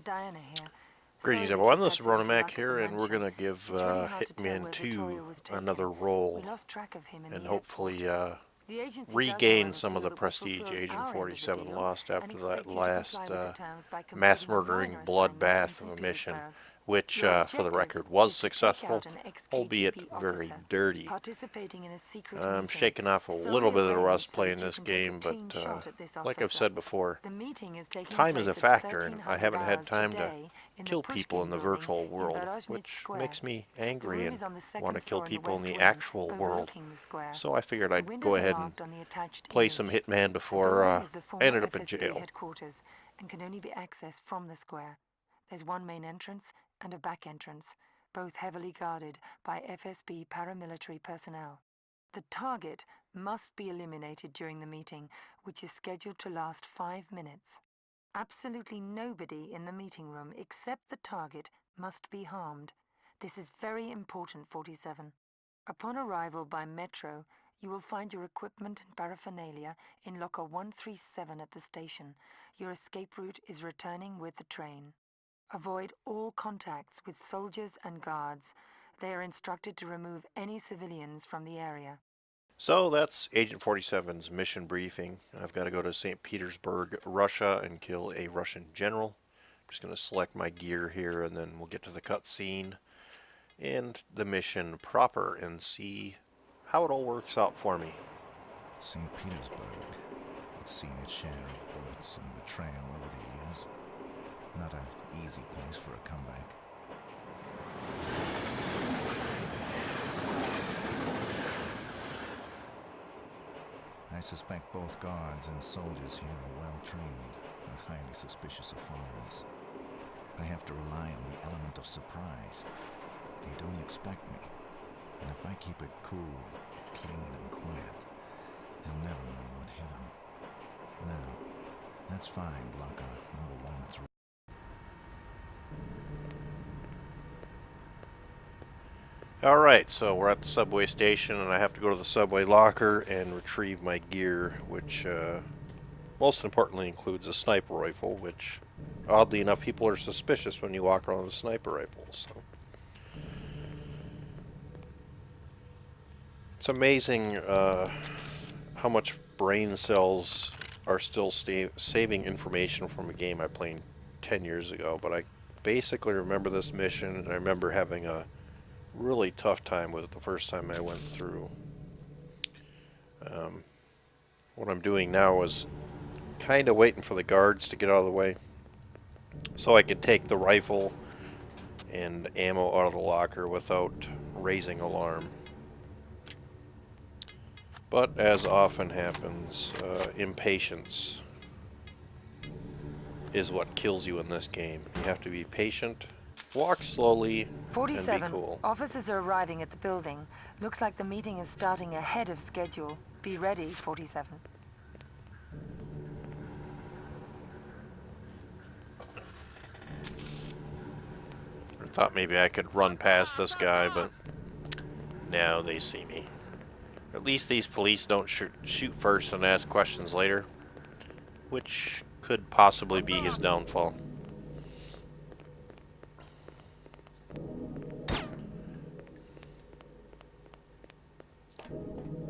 Diana here. Greetings Sorry that everyone, you've this had is so Ronan little Mac luck at the here, and we're mansion. going to give It's really hard to tell Hitman where 2 Victoria was taken. another We role, lost track of him in and the hopefully airport. The agency does, regain however, some of feel the that we prestige fulfilled Agent our end of the 47 deal lost and after that expect you to comply last with the terms by mass completing a murdering minor assignment in bloodbath of St. a mission, Petersburg. which, Your for the objective record, was is to take successful, out an albeit ex-KGB very officer dirty. participating in a secret I'm meeting, shaking off a little solely bit of the arranged rust so playing that you this can take a game, but clean shot at this like I've officer. said before, The meeting is taking time is a place at factor, and I 1300 haven't had hours time to today in the kill people in Pushkin the building virtual in world, Verozhnitz which Square. makes me The angry room and is on the want to second kill floor in the people in west the wing, actual world. overlooking the square. So I figured The I'd go windows are ahead and marked on the attached play some image. Hitman The before building is the I former ended up in FSB jail. headquarters and can only be accessed from the square. There's one main entrance and a back entrance, both heavily guarded by FSB paramilitary personnel. The target must be eliminated during the meeting, which is scheduled to last 5 minutes. Absolutely nobody in the meeting room except the target must be harmed. This is very important, 47. Upon arrival by metro, you will find your equipment and paraphernalia in locker 137 at the station. Your escape route is returning with the train. Avoid all contacts with soldiers and guards. They are instructed to remove any civilians from the area. So that's Agent 47's mission briefing. I've got to go to St. Petersburg, Russia, and kill a Russian general. I'm just going to select my gear here, and then we'll get to the cutscene and the mission proper and see how it all works out for me. St. Petersburg. It's seen its share of bullets and betrayal over the years. Not an easy place for a comeback. I suspect both guards and soldiers here are well trained and highly suspicious of foreigners. I have to rely on the element of surprise. They don't expect me, and if I keep it cool, clean, and quiet, they'll never know what hit them. Now, let's find locker number 13. Alright, so we're at the subway station, and I have to go to the subway locker and retrieve my gear, which most importantly includes a sniper rifle, which oddly enough people are suspicious when you walk around with a sniper rifle. So it's amazing how much brain cells are still saving information from a game I played 10 years ago, but I basically remember this mission, and I remember having a really tough time with it the first time I went through. What I'm doing now is kind of waiting for the guards to get out of the way so I can take the rifle and ammo out of the locker without raising alarm. But as often happens, impatience is what kills you in this game. You have to be patient, walk slowly, and be 47. cool. Officers are arriving at the building. Looks like the meeting is starting ahead of schedule. Be ready, 47. I thought maybe I could run past this guy, but now they see me. At least these police don't shoot first and ask questions later, which could possibly be his downfall.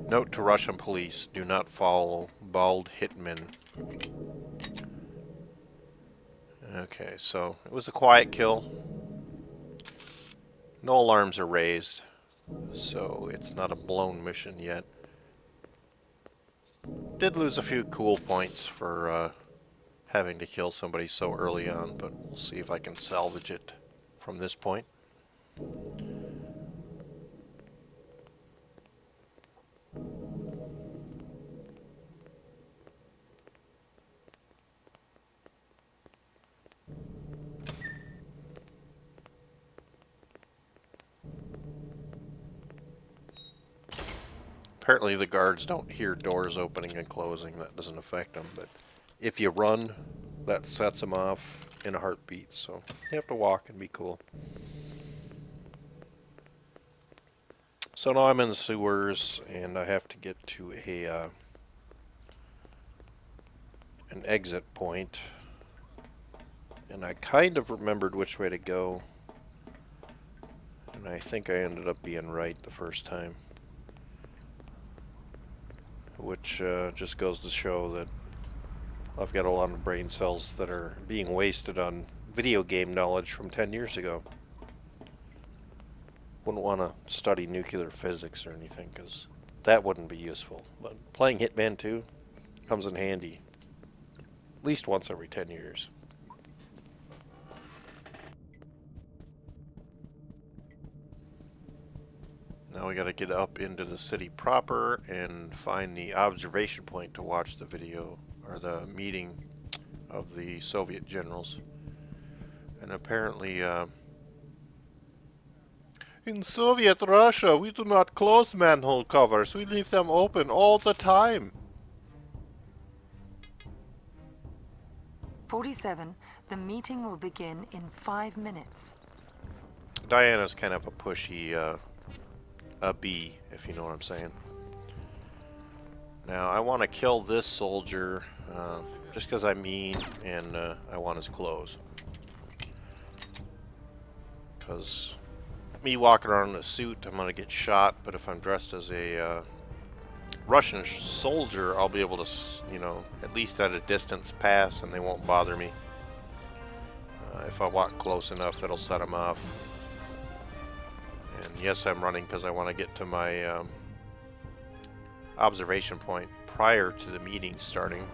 Note to Russian police, do not follow bald hitmen. Okay, so it was a quiet kill. No alarms are raised, so it's not a blown mission yet. Did lose a few cool points for having to kill somebody so early on, but we'll see if I can salvage it from this point. Apparently the guards don't hear doors opening and closing. That doesn't affect them, but if you run, that sets them off in a heartbeat, so you have to walk and be cool. So now I'm in the sewers, and I have to get to an exit point, And I kind of remembered which way to go. And I think I ended up being right the first time. Which just goes to show that I've got a lot of brain cells that are being wasted on video game knowledge from 10 years ago. Wouldn't want to study nuclear physics or anything, because that wouldn't be useful. But playing Hitman 2 comes in handy at least once every 10 years. Now we got to get up into the city proper and find the observation point to watch the video, or the meeting of the Soviet generals. And apparently, in Soviet Russia, we do not close manhole covers. We leave them open all the time. 47, the meeting will begin in 5 minutes. Diana's kind of a pushy, a bee, if you know what I'm saying. Now, I want to kill this soldier, just because I'm mean, and I want his clothes. Because me walking around in a suit, I'm going to get shot, but if I'm dressed as a Russian soldier, I'll be able to, you know, at least at a distance pass, and they won't bother me. If I walk close enough, that'll set them off. And yes, I'm running because I want to get to my observation point prior to the meeting starting.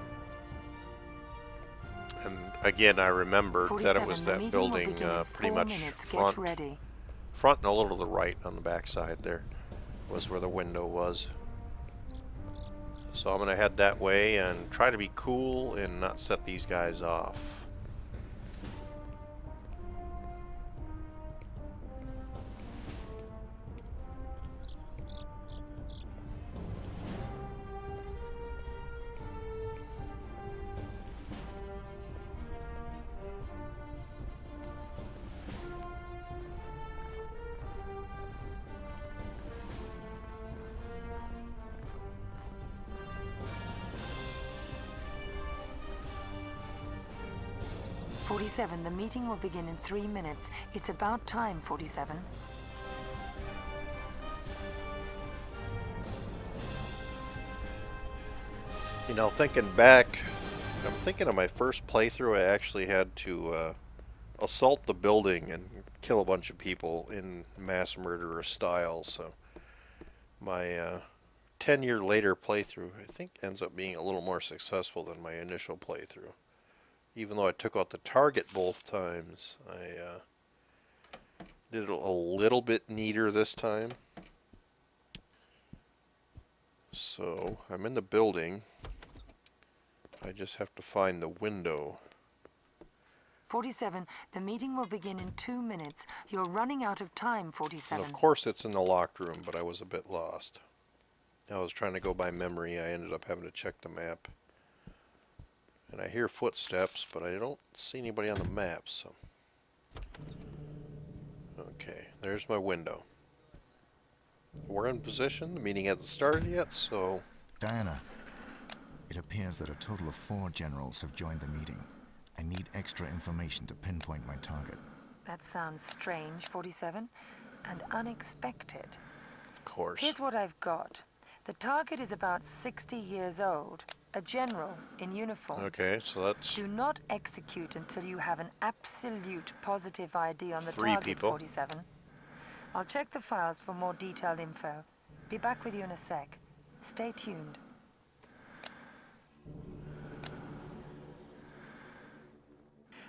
And again, I remembered that it was that building pretty much front and a little to the right on the back side there was where the window was. So I'm going to head that way and try to be cool and not set these guys off. "47, the meeting will begin in 3 minutes. It's about time, 47. You know, thinking back, I'm thinking of my first playthrough. I actually had to assault the building and kill a bunch of people in mass murderer style. So my 10-year later playthrough, I think, ends up being a little more successful than my initial playthrough. Even though I took out the target both times, I did it a little bit neater this time. So I'm in the building. I just have to find the window. 47, the meeting will begin in 2 minutes. You're running out of time, 47. And of course it's in the locked room, but I was a bit lost. I was trying to go by memory. I ended up having to check the map. And I hear footsteps, but I don't see anybody on the map, so... Okay, there's my window. We're in position. The meeting hasn't started yet, so... Diana, it appears that a total of 4 generals have joined the meeting. I need extra information to pinpoint my target. That sounds strange, 47, and unexpected. Of course. Here's what I've got. The target is about 60 years old, a general in uniform. Okay, so that's... Do not execute until you have an absolute positive ID on the 3 target, people. 47. I'll check the files for more detailed info. Be back with you in a sec. Stay tuned.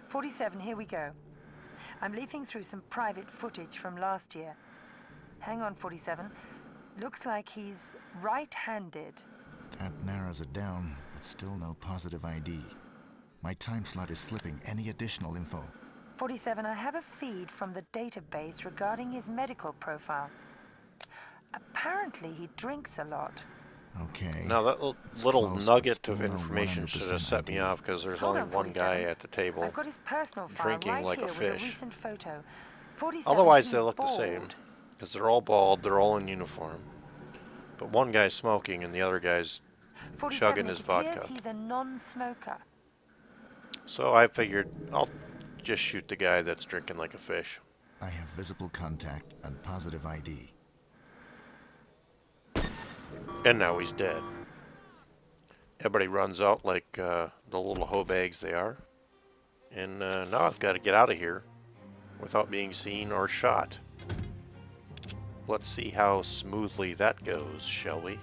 "47, here we go. I'm leafing through some private footage from last year. Hang on, 47. Looks like he's right-handed. That narrows it down, but still no positive ID. My time slot is slipping. Any additional info? 47, I have a feed from the database regarding his medical profile. Apparently he drinks a lot. Okay. Now that It's little close, nugget but of still no information should have 100% set me ID. off, because there's Hold only on, one guy 47. at the table I've got his personal file drinking right like here a with fish. recent photo. 47, Otherwise they he's look the bald. same, because they're all bald, they're all in uniform. But one guy's smoking and the other guy's 47, chugging his it appears vodka. he's a non-smoker. So I figured I'll just shoot the guy that's drinking like a fish. I have visible contact and positive ID. And now he's dead. Everybody runs out like the little hoe bags they are. And now I've got to get out of here without being seen or shot. Let's see how smoothly that goes, shall we?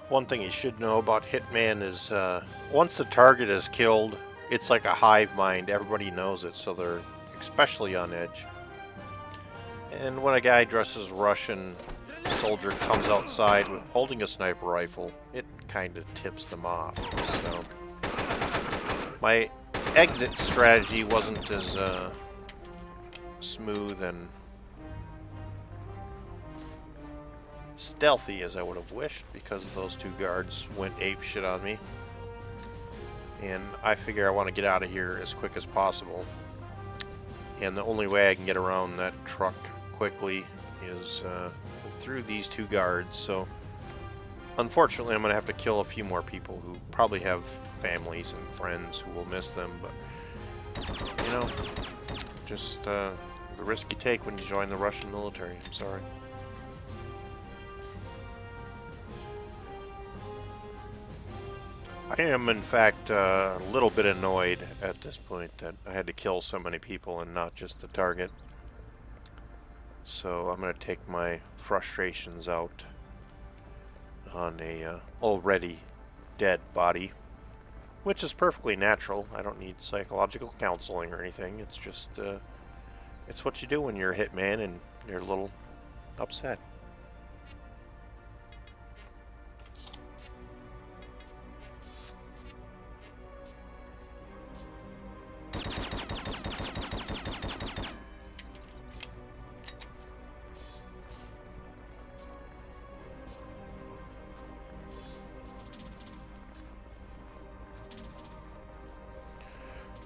One thing you should know about Hitman is once the target is killed, it's like a hive mind. Everybody knows it, so they're especially on edge. And when a guy dresses Russian soldier comes outside holding a sniper rifle, it kind of tips them off. So my exit strategy wasn't as smooth and stealthy as I would have wished, because those two guards went ape shit on me. And I figure I want to get out of here as quick as possible. And the only way I can get around that truck quickly is through these two guards. So unfortunately I'm going to have to kill a few more people who probably have families and friends who will miss them. But, you know, just the risk you take when you join the Russian military. I'm sorry. I am, in fact, a little bit annoyed at this point that I had to kill so many people and not just the target. So I'm going to take my frustrations out on a already dead body, which is perfectly natural. I don't need psychological counseling or anything. It's just, it's what you do when you're a hitman and you're a little upset.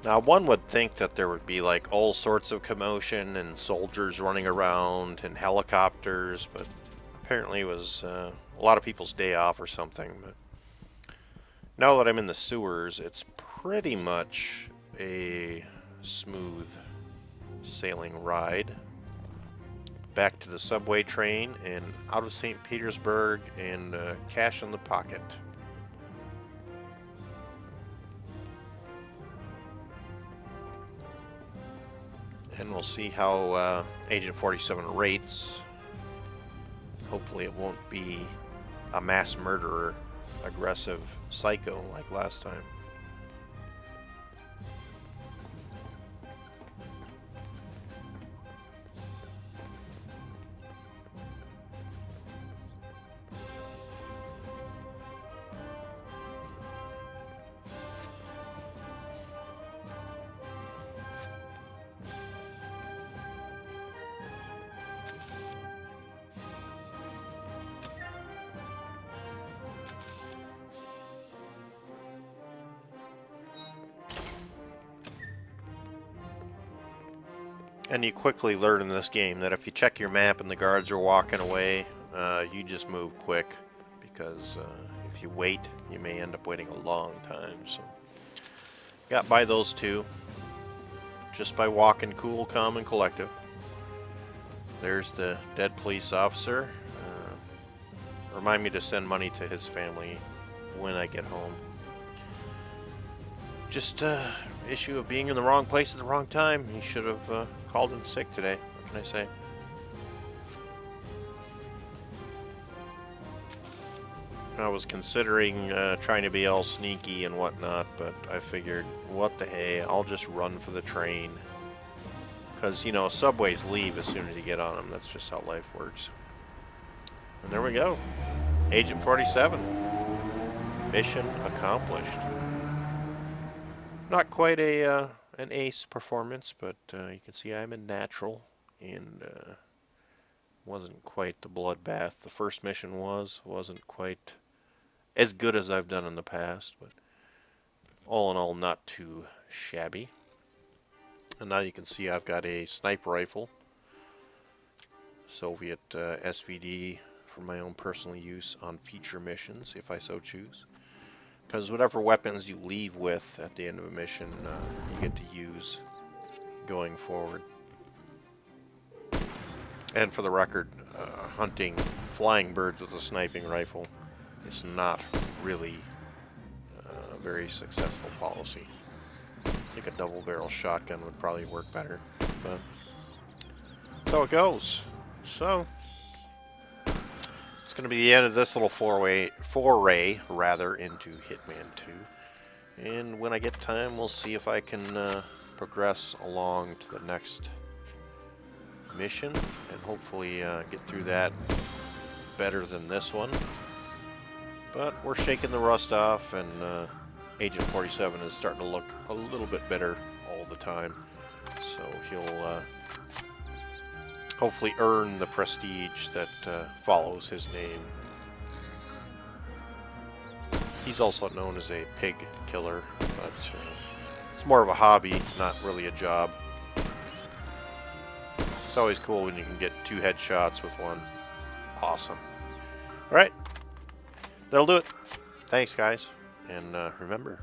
Now, one would think that there would be like all sorts of commotion and soldiers running around and helicopters, but apparently it was a lot of people's day off or something. But now that I'm in the sewers, it's pretty much a smooth sailing ride back to the subway train and out of St. Petersburg and cash in the pocket. And we'll see how Agent 47 rates. Hopefully it won't be a mass murderer, aggressive psycho like last time. And you quickly learn in this game that if you check your map and the guards are walking away, you just move quick, because if you wait, you may end up waiting a long time. So, got by those two just by walking cool, calm, and collective. There's the dead police officer. Remind me to send money to his family when I get home. Just issue of being in the wrong place at the wrong time. He should have called in sick today. What can I say? I was considering trying to be all sneaky and whatnot, but I figured, what the hey, I'll just run for the train. Because, you know, subways leave as soon as you get on them. That's just how life works. And there we go. Agent 47. Mission accomplished. Not quite a an ace performance, but you can see I'm a natural, and wasn't quite the bloodbath the first mission wasn't quite as good as I've done in the past, but all in all, not too shabby. And now you can see I've got a sniper rifle, Soviet SVD, for my own personal use on feature missions, if I so choose. Because whatever weapons you leave with at the end of a mission, you get to use going forward. And for the record, hunting flying birds with a sniping rifle is not really a very successful policy. I think a double-barrel shotgun would probably work better, but that's how it goes. So it's going to be the end of this little foray into Hitman 2. And when I get time, we'll see if I can progress along to the next mission and hopefully get through that better than this one. But we're shaking the rust off, and Agent 47 is starting to look a little bit better all the time. So he'll hopefully earn the prestige that follows his name. He's also known as a pig killer, but it's more of a hobby, not really a job. It's always cool when you can get 2 headshots with one. Awesome. Alright, that'll do it. Thanks, guys. And remember,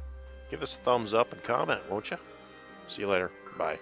give us a thumbs up and comment, won't you? See you later. Bye.